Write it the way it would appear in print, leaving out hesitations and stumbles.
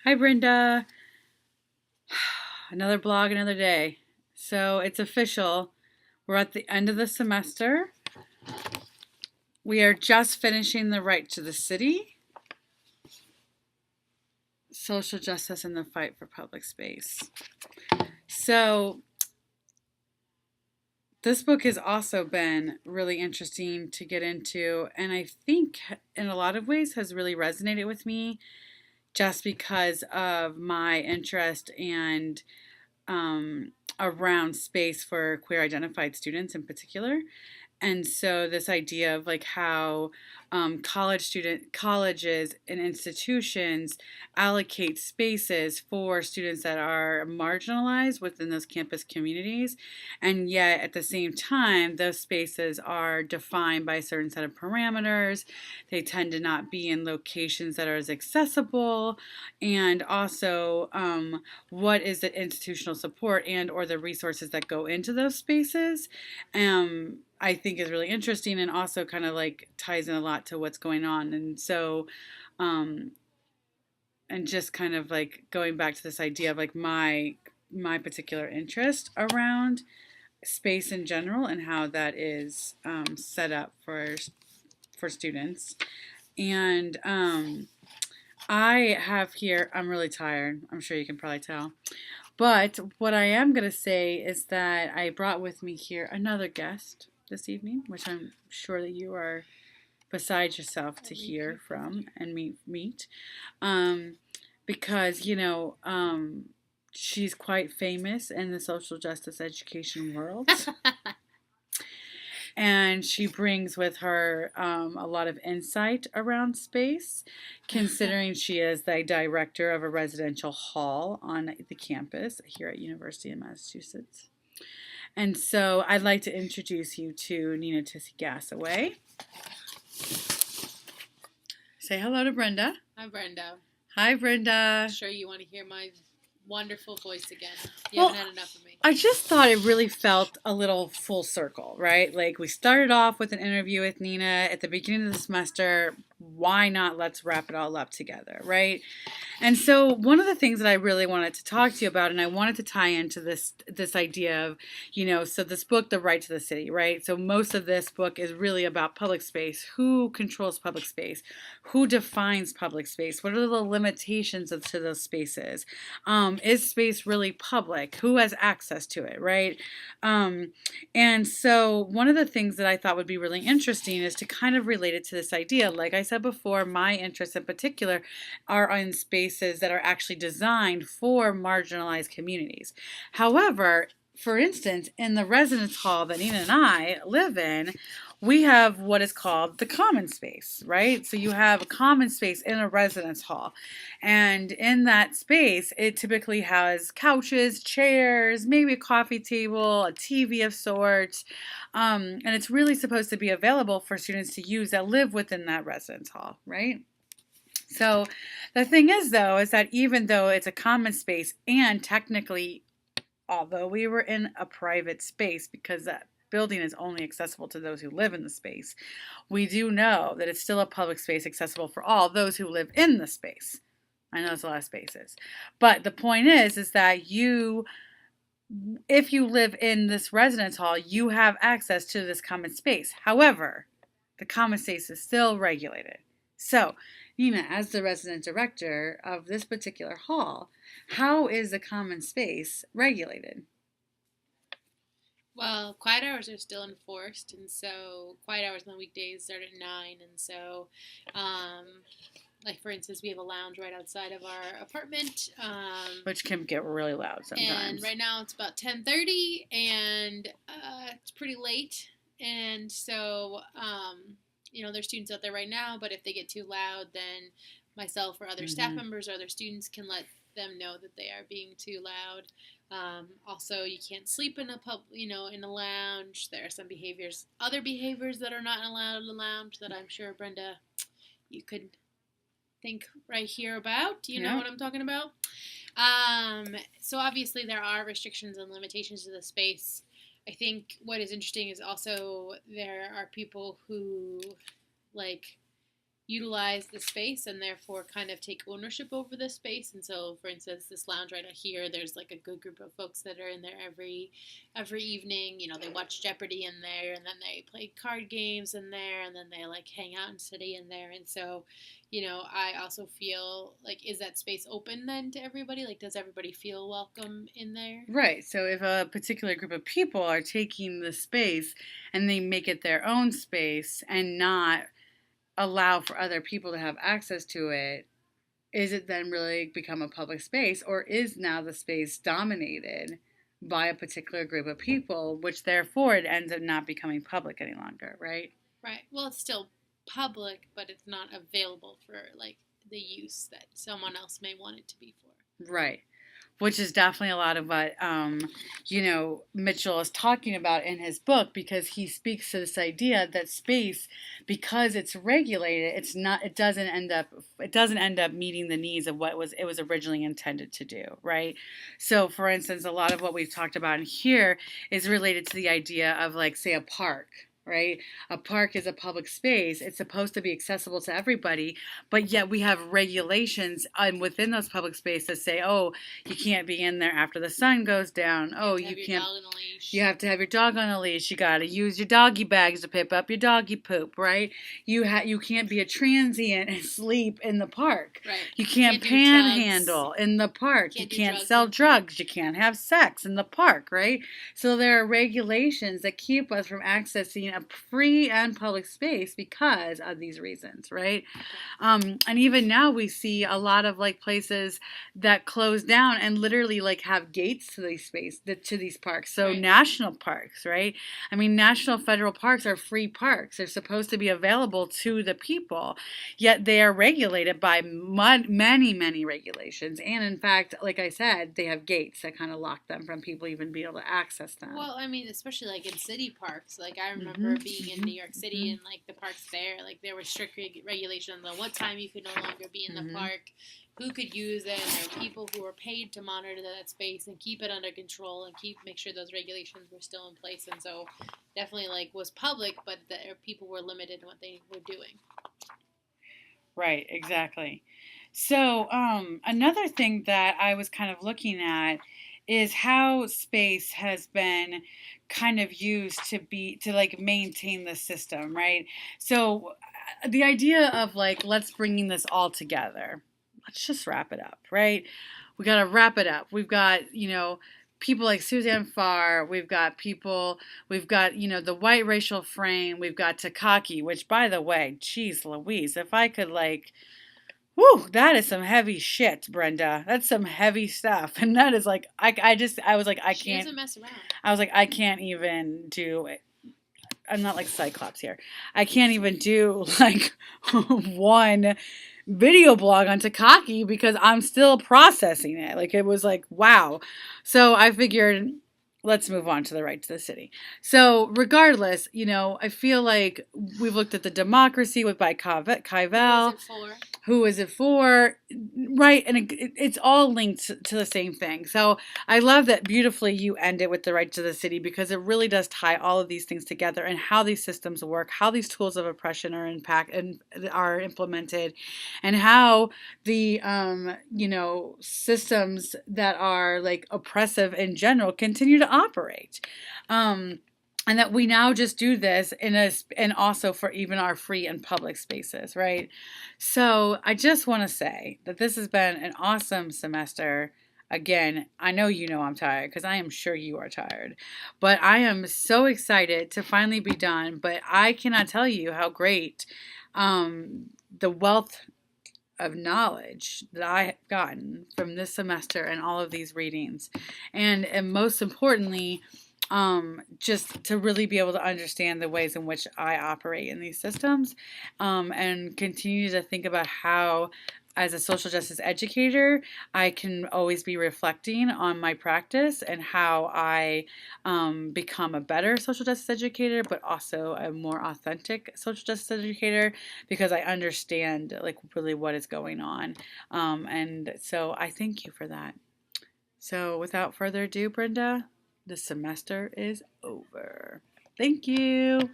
Hi, Brenda. Another blog, another day. So it's official. We're at the end of the semester. We are just finishing the right to the city, social justice, and the fight for public space. So this book has also been really interesting to get into, and I think in a lot of ways has really resonated with me just because of my interest and around space for queer identified students in particular. And so this idea of like how colleges and institutions allocate spaces for students that are marginalized within those campus communities, and yet at the same time those spaces are defined by a certain set of parameters. They tend to not be in locations that are as accessible, and also what is the institutional support and or the resources that go into those spaces. I think is really interesting and also kind of like ties in a lot to what's going on. And so, and just kind of like going back to this idea of like my particular interest around space in general and how that is set up for students. And I have here, I'm really tired. I'm sure you can probably tell. But what I am going to say is that I brought with me here another guest this evening, which I'm sure that you are beside yourself to hear from and meet. Because, she's quite famous in the social justice education world. And she brings with her a lot of insight around space, considering she is the director of a residential hall on the campus here at University of Massachusetts. And so I'd like to introduce you to Nina Tissey-Gassaway. Say hello to Brenda. Hi, Brenda. Hi, Brenda. I'm sure you want to hear my wonderful voice again. You haven't had enough of me. I just thought it really felt a little full circle, right? Like we started off with an interview with Nina at the beginning of the semester. Why not let's wrap it all up together, right? And so one of the things that I really wanted to talk to you about, and I wanted to tie into this idea of, so this book, The Right to the City, right? So most of this book is really about public space. Who controls public space? Who defines public space? What are the limitations to those spaces? Is space really public? Who has access to it, right? And so one of the things that I thought would be really interesting is to kind of relate it to this idea. Like I said before, my interests in particular are in spaces that are actually designed for marginalized communities. However, for instance, in the residence hall that Nina and I live in, we have what is called the common space, right? So you have a common space in a residence hall. And in that space, it typically has couches, chairs, maybe a coffee table, a TV of sorts. And it's really supposed to be available for students to use that live within that residence hall, right? So the thing is, though, is that even though it's a common space and technically, although we were in a private space because that building is only accessible to those who live in the space, we do know that it's still a public space accessible for all those who live in the space. I know it's a lot of spaces. But the point is that if you live in this residence hall, you have access to this common space. However, the common space is still regulated. So, Nina, as the resident director of this particular hall, how is the common space regulated? Well, quiet hours are still enforced, and so quiet hours on the weekdays start at 9, and so, like for instance, we have a lounge right outside of our apartment. Which can get really loud sometimes. And right now it's about 10:30, and it's pretty late, and so, there's students out there right now, but if they get too loud, then myself or other staff members or other students can let them know that they are being too loud. Also, you can't sleep in in a lounge. There are some other behaviors that are not allowed in a lounge that I'm sure, Brenda, you could think right here about. You know what I'm talking about? So obviously there are restrictions and limitations to the space. I think what is interesting is also there are people who utilize the space and therefore kind of take ownership over the space. And so, for instance, this lounge right here, there's like a good group of folks that are in there every evening. You know, they watch Jeopardy in there, and then they play card games in there, and then they like hang out and study in there. And so, you know, I also feel like, is that space open then to everybody? Like, does everybody feel welcome in there? Right. So if a particular group of people are taking the space and they make it their own space and not allow for other people to have access to it, is it then really become a public space, or is now the space dominated by a particular group of people, which therefore it ends up not becoming public any longer, right? Right. Well, it's still public, but it's not available for like the use that someone else may want it to be for. Right. Which is definitely a lot of what Mitchell is talking about in his book, because he speaks to this idea that space, because it's regulated, it doesn't end up meeting the needs of what it was originally intended to do, right? So for instance, a lot of what we've talked about in here is related to the idea of, like, say, a park. Right? A park is a public space. It's supposed to be accessible to everybody, but yet we have regulations within those public spaces that say, oh, you can't be in there after the sun goes down. Oh, you can't. You have to have your dog on a leash. You got to use your doggy bags to pick up your doggy poop, right? You can't be a transient and sleep in the park. Right. You can't panhandle in the park. You can't sell drugs. You can't have sex in the park, right? So there are regulations that keep us from accessing a free and public space because of these reasons, right? And even now we see a lot of like places that close down and literally like have gates to these parks. So right. National parks, right? I mean, national federal parks are free parks. They're supposed to be available to the people, yet they are regulated by many regulations. And in fact, like I said, they have gates that kind of lock them from people even being able to access them. Well, I mean, especially like in city parks. Like I remember being in New York City and like the parks there, like there were strict regulations on what time you could no longer be in the park, who could use it, and there were people who were paid to monitor that space and keep it under control and make sure those regulations were still in place. And so definitely like was public, but people were limited in what they were doing. Right, exactly. So another thing that I was kind of looking at is how space has been kind of used to like maintain the system, right? So the idea of like, let's bringing this all together. Let's just wrap it up, right? We got to wrap it up. We've got, people like Suzanne Farr, we've got the white racial frame, we've got Takaki, which, by the way, geez Louise, if I could like, whew, that is some heavy shit, Brenda. That's some heavy stuff. And that is like, I was like, I can't. She doesn't mess around. I was like, I can't even do it. I'm not like Cyclops here. I can't even do like one video blog on Takaki because I'm still processing it. Like, it was like, wow. So I figured, let's move on to the right to the city. So regardless, I feel like we've looked at the democracy by Kaivel. Who is it for? Right, and it's all linked to the same thing. So I love that beautifully you end it with the right to the city, because it really does tie all of these things together and how these systems work, how these tools of oppression are implemented, and how the systems that are like oppressive in general continue to operate. And that we now just do this and also for even our free and public spaces, right? So I just want to say that this has been an awesome semester. Again, I know I'm tired, because I am sure you are tired. But I am so excited to finally be done. But I cannot tell you how great the wealth of knowledge that I have gotten from this semester and all of these readings. And most importantly, just to really be able to understand the ways in which I operate in these systems, and continue to think about how, as a social justice educator, I can always be reflecting on my practice and how I become a better social justice educator, but also a more authentic social justice educator, because I understand like really what is going on. And so I thank you for that. So without further ado, Brenda, the semester is over. Thank you.